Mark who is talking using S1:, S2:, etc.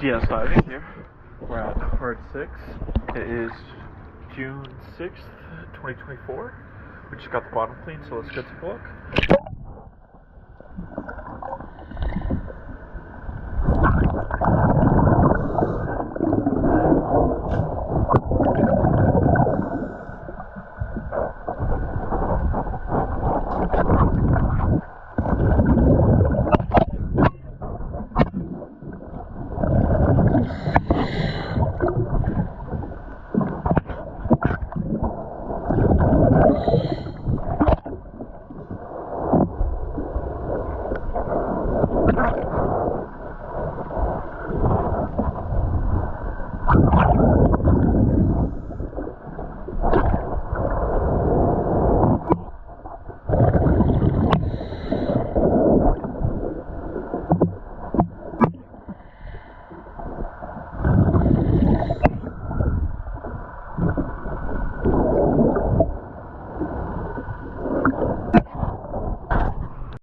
S1: DS Diving here. We're at Hard 6. It is June 6th, 2024. We just got the bottom clean, so let's go take a look.